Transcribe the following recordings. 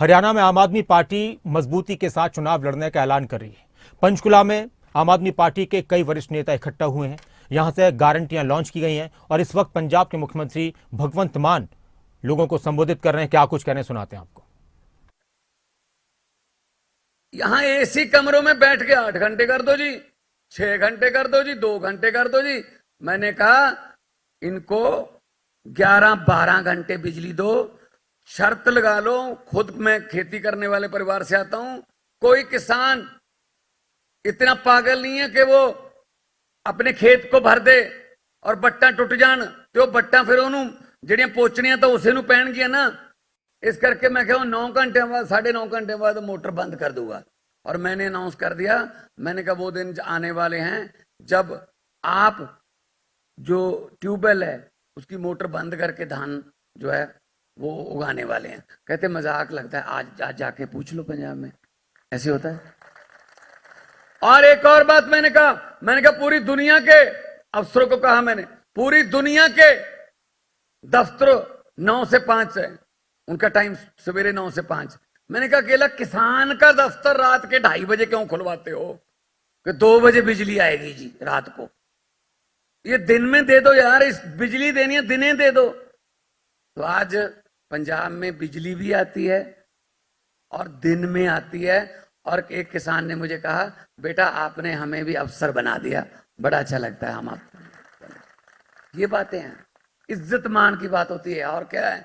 हरियाणा में आम आदमी पार्टी मजबूती के साथ चुनाव लड़ने का ऐलान कर रही है। पंचकुला में आम आदमी पार्टी के कई वरिष्ठ नेता इकट्ठा हुए हैं। यहां से गारंटियां लॉन्च की गई हैं और इस वक्त पंजाब के मुख्यमंत्री भगवंत मान लोगों को संबोधित कर रहे हैं। क्या कुछ कहने सुनाते हैं आपको। यहां एसी कमरों में बैठ के 8 घंटे कर दो जी, 6 घंटे कर दो जी, 2 घंटे कर दो जी। मैंने कहा इनको 11-12 घंटे बिजली दो, शर्त लगा लो। खुद मैं खेती करने वाले परिवार से आता हूं। कोई किसान इतना पागल नहीं है कि वो अपने खेत को भर दे और बट्टा टुट जान तो बट्टा फिर ਉਹਨੂੰ ਜਿਹੜੀਆਂ ਪੋਚਣੀਆਂ ਤਾਂ ਉਸੇ ਨੂੰ ਪੈਣਗੀਆਂ ना। इस करके मैं कहूँ 9 घंटे बाद 9.5 घंटे बाद मोटर बंद कर दूंगा। और मैंने अनाउंस कर दिया, मैंने कहा वो दिन आने वाले हैं जब आप जो ट्यूबवेल है उसकी मोटर बंद करके धान जो है वो उगाने वाले हैं। कहते मजाक लगता है, आज जाके पूछ लो पंजाब में ऐसे होता है। और एक और बात मैंने कहा पूरी दुनिया के अफसरों को कहा, मैंने पूरी दुनिया के दफ्तरों 9 से 5 है उनका टाइम, सवेरे 9 से 5। मैंने कहा अकेला किसान का दफ्तर रात के 2:30 बजे क्यों खुलवाते हो कि 2 बजे बिजली आएगी जी रात को। ये दिन में दे दो यार, इस बिजली देनी है दिने दे दो। तो आज पंजाब में बिजली भी आती है और दिन में आती है। और एक किसान ने मुझे कहा बेटा आपने हमें भी अफसर बना दिया, बड़ा अच्छा लगता है हम आप। ये बातें हैं, इज्जत मान की बात होती है। और क्या है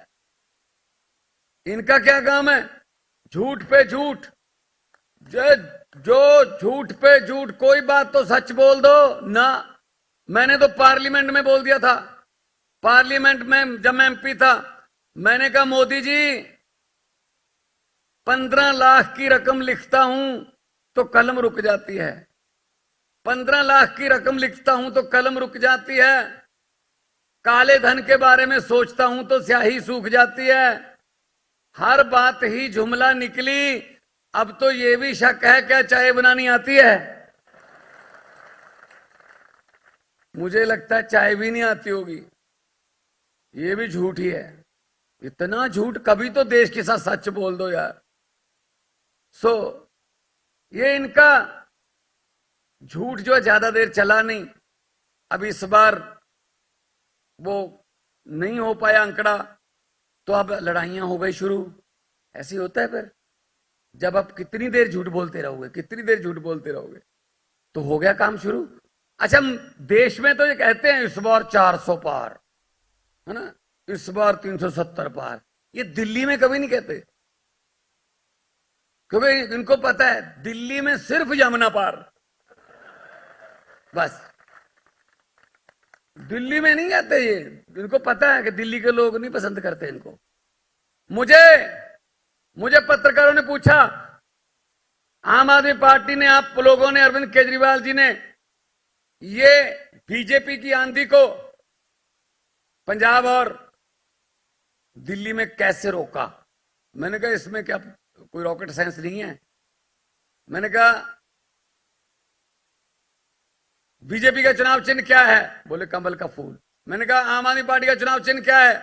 इनका, क्या काम है? झूठ पे झूठ, जो झूठ पे झूठ। कोई बात तो सच बोल दो ना। मैंने तो पार्लियामेंट में बोल दिया था, पार्लियामेंट में जब मैं एमपी था, मैंने कहा मोदी जी 15 लाख की रकम लिखता हूं तो कलम रुक जाती है, 15 लाख की रकम लिखता हूं तो कलम रुक जाती है। काले धन के बारे में सोचता हूं तो स्याही सूख जाती है। हर बात ही जुमला निकली। अब तो यह भी शक है क्या चाय बनानी आती है? मुझे लगता है चाय भी नहीं आती होगी। ये भी झूठ ही है। इतना झूठ, कभी तो देश के साथ सच बोल दो यार। ये इनका झूठ जो है ज्यादा देर चला नहीं। अब इस बार वो नहीं हो पाया आंकड़ा, तो अब लड़ाइयां हो गई शुरू। ऐसे होता है फिर, जब आप कितनी देर झूठ बोलते रहोगे, कितनी देर झूठ बोलते रहोगे, तो हो गया काम शुरू। अच्छा, देश में तो ये कहते हैं इस बार 400 पार है ना, इस बार 370 पार। ये दिल्ली में कभी नहीं कहते, क्योंकि इनको पता है दिल्ली में सिर्फ यमुना पार, बस। दिल्ली में नहीं कहते ये, इनको पता है कि दिल्ली के लोग नहीं पसंद करते इनको। मुझे पत्रकारों ने पूछा, आम आदमी पार्टी ने, आप लोगों ने, अरविंद केजरीवाल जी ने ये बीजेपी की आंधी को पंजाब और दिल्ली में कैसे रोका? मैंने कहा इसमें क्या कोई रॉकेट साइंस नहीं है। मैंने कहा बीजेपी का चुनाव चिन्ह क्या है? बोले कमल का फूल। मैंने कहा आम आदमी पार्टी का चुनाव चिन्ह क्या है?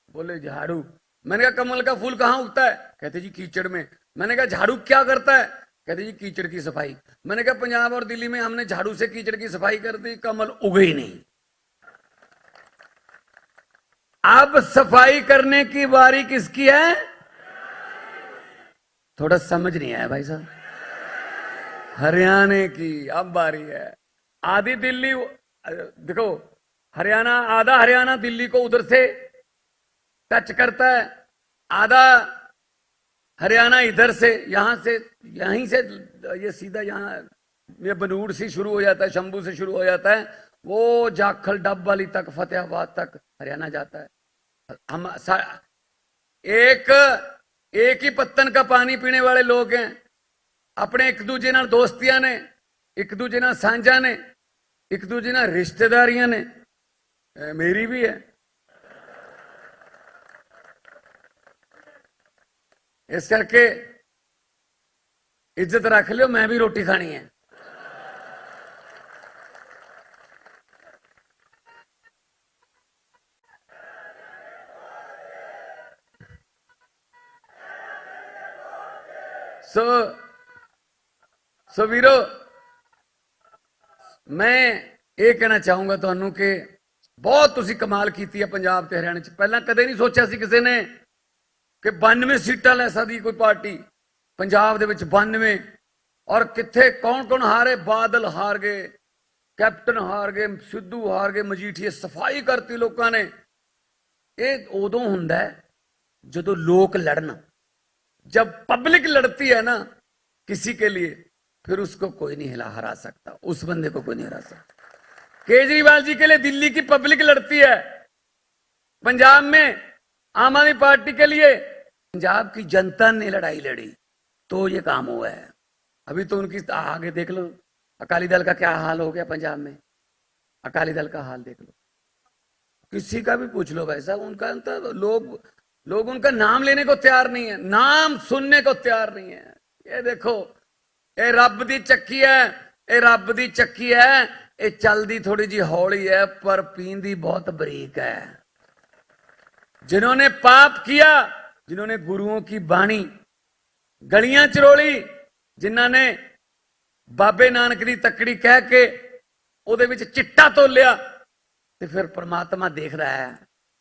बोले झाड़ू। मैंने कहा कमल का फूल कहां उगता है? कहते जी कीचड़ में। मैंने कहा झाड़ू क्या करता है? कहते जी कीचड़ की सफाई। मैंने कहा पंजाब और दिल्ली में हमने झाड़ू से कीचड़ की सफाई कर दी, कमल उगे ही नहीं। अब सफाई करने की बारी किसकी है? थोड़ा समझ नहीं आया भाई साहब। हरियाणा की अब बारी है। आधी दिल्ली, देखो हरियाणा, आधा हरियाणा दिल्ली को उधर से टच करता है, आधा हरियाणा इधर से, यहां से, यहीं से ये सीधा यहां ये बनूड़ से शुरू हो जाता है, शंभू से शुरू हो जाता है, वो जाखल डब वाली तक, फतेहाबाद तक हरियाणा जाता है। हम एक ही पत्तन का पानी पीने वाले लोग हैं। अपने एक दूजे नाल दोस्तियां ने, एक दूजे नाल सांझा ने, एक दूजे नाल रिश्तेदारियां ने, मेरी भी है। इस करके इज्जत रख लियो, मैं भी रोटी खानी है। सो सो वीरो मैं ये कहना चाहूंगा ਤੁਹਾਨੂੰ कि बहुत तुसी कमाल की है पंजाब ते हरियाणा च पहला कदे नहीं सोचा सी किसी ने कि 92 सीटां ले सकदी कोई पार्टी पंजाब दे विच 92 और किथे कौन कौन हारे बादल हार गए कैप्टन हार गए सिद्धू हार गए मजीठीए सफाई करती लोगों ने ये उदों हुंदा है जदों लोग लड़न जब पब्लिक लड़ती है ना किसी के लिए फिर उसको कोई नहीं हरा सकता उस बंदे को कोई नहीं हरा सकता केजरीवाल जी के लिए दिल्ली की पब्लिक लड़ती है पंजाब में आम आदमी पार्टी के लिए पंजाब की जनता ने लड़ाई लड़ी तो ये काम हुआ है अभी तो उनकी आगे देख लो अकाली दल का क्या हाल हो गया पंजाब में अकाली दल का हाल देख लो किसी का भी पूछ लो भाई साहब उनका तो लोग उनका नाम लेने को तैयार नहीं है नाम सुनने को तैयार नहीं है ये देखो ये रब दी चक्की है ये रब दी चक्की है ये चलती थोड़ी जी हौली है पर पींदी बहुत बरीक है जिन्होंने पाप किया जिन्होंने गुरुओं की बाणी गलियां चरोली जिन्होंने बाबे नानक दी तकड़ी कह के ਉਹਦੇ ਵਿੱਚ चिट्टा ਤੋਲਿਆ ਤੇ ਫਿਰ परमात्मा देखदा है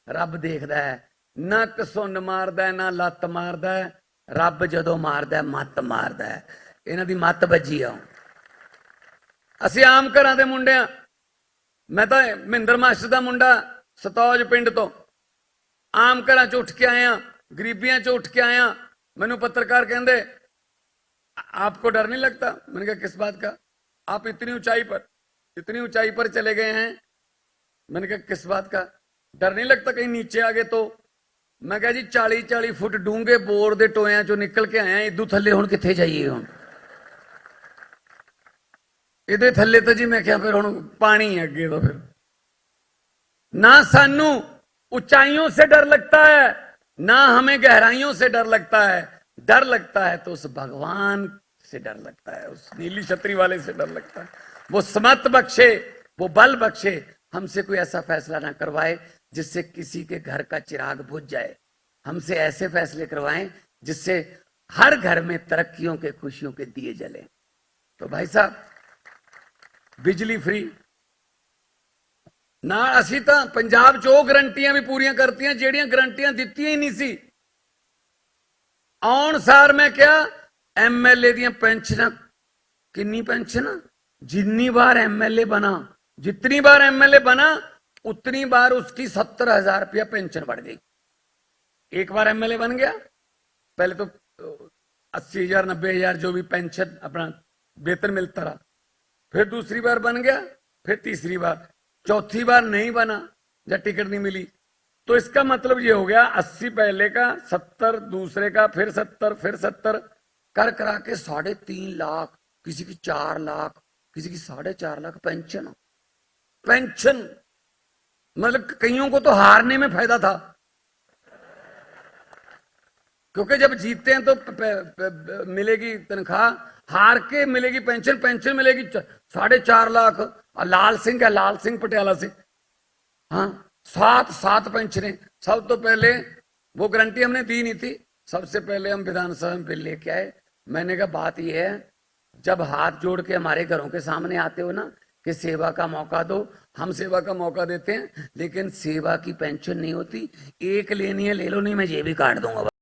रब देखदा है ना घसुन मारदा ना लत मारदा रब जदों मारदा मत मारदा इन्हां दी मत ਵੱਜੀ ਆ ਅਸੀਂ ਆਮ ਘਰਾਂ ਦੇ ਮੁੰਡੇ ਆ ਮੈਂ ਤਾਂ ਮਹਿੰਦਰ ਮਾਸਟਰ ਦਾ ਮੁੰਡਾ ਸਤੌਜ ਪਿੰਡ ਤੋਂ ਆਮ ਘਰਾਂ ਚ ਉੱਠ ਕੇ ਆਇਆ ਗਰੀਬੀਆਂ ਚ ਉੱਠ के आया मैनू पत्रकार कहते आपको डर नहीं लगता मैंने कहा किस बात का आप इतनी ऊंचाई पर चले गए हैं मैंने कहा किस बात का डर नहीं लगता कहीं नीचे आ गए तो मैं कहा जी 40-40 फुट डूंगे बोर दे टोया चो निकल के आए इदू थले हुण किथे जाइए हुण इहदे थले तो जी मैं क्या फिर हुण पानी है अगे तो फिर ना सानू ऊंचाइयों से डर लगता है ना हमें गहराइयों से डर लगता है तो उस भगवान से डर लगता है उस नीली छतरी वाले से डर लगता है वो समत बख्शे वो बल बख्शे हमसे कोई ऐसा फैसला ना करवाए जिससे किसी के घर का चिराग बुझ जाए हमसे ऐसे फैसले करवाएं जिससे हर घर में तरक्कियों के खुशियों के दिए जले तो भाई साहब बिजली फ्री ना असी तो पंजाब च गारंटियां भी पूरी करती ਜਿਹੜੀਆਂ गारंटियां ਦਿੱਤੀਆਂ ही नहीं सी आउण सार मैं क्या एमएलए दी पेंशन किन्नी पेंशन जितनी बार एमएलए बना जितनी बार एमएलए बना उतनी बार उसकी 70,000 रुपया पेंशन बढ़ गई एक बार एमएलए बन गया पहले तो 80,000 90,000 जो भी पेंशन अपना वेतन मिलता रहा फिर दूसरी बार बन गया फिर तीसरी बार चौथी बार नहीं बना या टिकट नहीं मिली तो इसका मतलब ये हो गया 80 पहले का 70 दूसरे का फिर 70 कर करा के 3.5 लाख किसी की 4 लाख किसी की 4.5 लाख पेंशन मतलब कईयों को तो हारने में फायदा था क्योंकि जब जीतते हैं तो मिलेगी तनख्वाह हार के मिलेगी पेंशन मिलेगी 4.5 लाख लाल सिंह पटियाला से हाँ 7 पेंशनें सब तो पहले वो गारंटी हमने दी नहीं थी सबसे पहले हम विधानसभा में बिल लेके आए मैंने कहा बात यह है जब हाथ जोड़ के हमारे घरों के सामने आते हो ना कि सेवा का मौका दो हम सेवा का मौका देते हैं लेकिन सेवा की पेंशन नहीं होती एक लेनी है ले लो नहीं मैं ये भी काट दूंगा